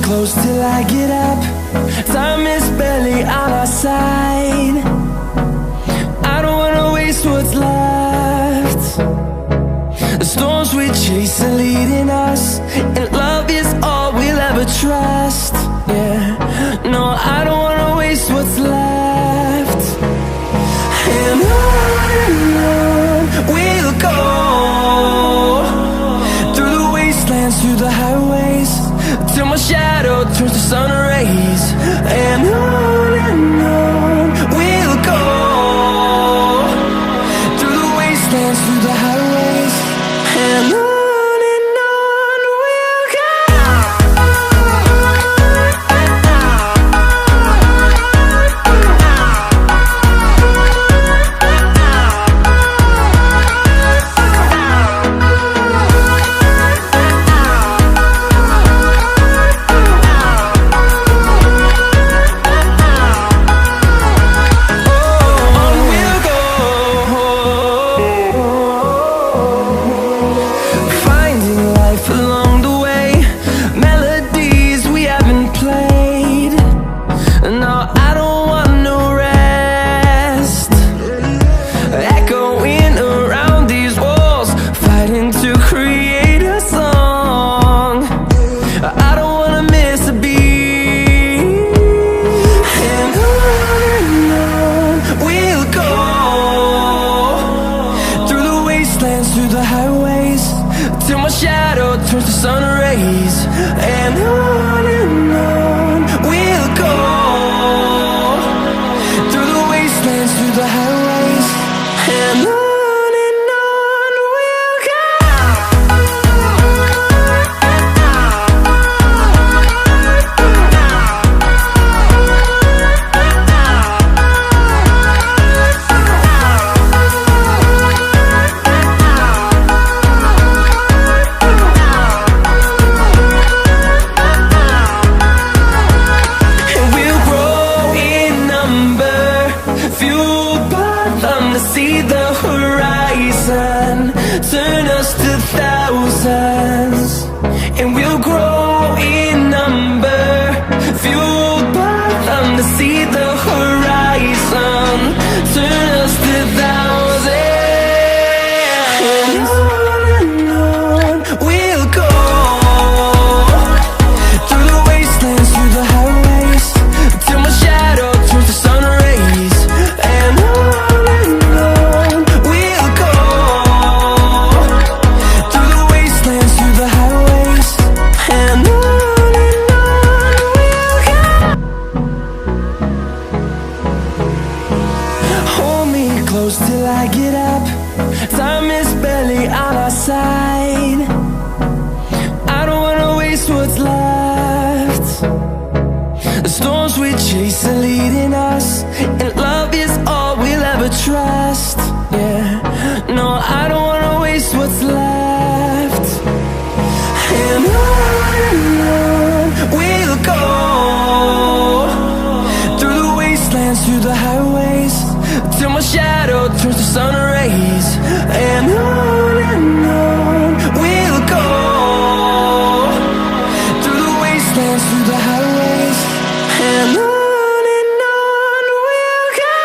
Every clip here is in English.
close till I get up. Time is barely on our side. I don't wanna waste what's left. The storms we chase are leading us, and love is all we'll ever trust. Yeah, no, I don't wanna waste what's left. And on we'll go, through the wastelands, through the highways, till my shadow turns to sun rays. And on we'll go, through the wastelands, through the highways, and on we'll go. Through the highways, till my shadow turns to sun rays. And on we'll go, through the wastelands, through the highways, and on we'll go. See the horizon, turn us to thousands, and we'll grow in number, fueled by them. To see the horizon, turn us to thousands, and on we'll go, through the wastelands, through the highways, till my shadow turns to sun rays. And close till I get up. Time is barely on our side. I don't wanna waste what's left. The storms we chase are leading us, and love is all we'll ever trust. Yeah, no, I don't wanna waste what's left. And on we'll go, through the wastelands, through the highways, till my shadow turns to sun rays. And on we'll go, through the wastelands, through the highways, and on we'll go.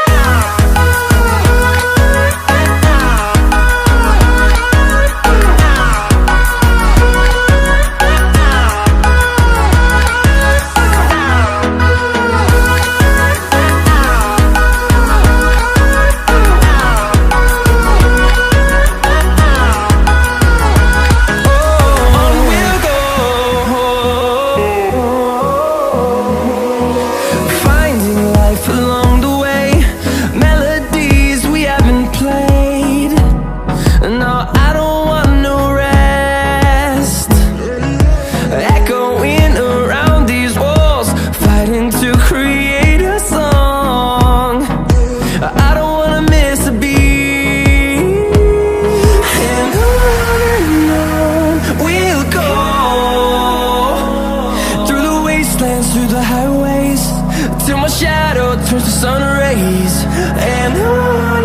Till my shadow turns to sun rays. And on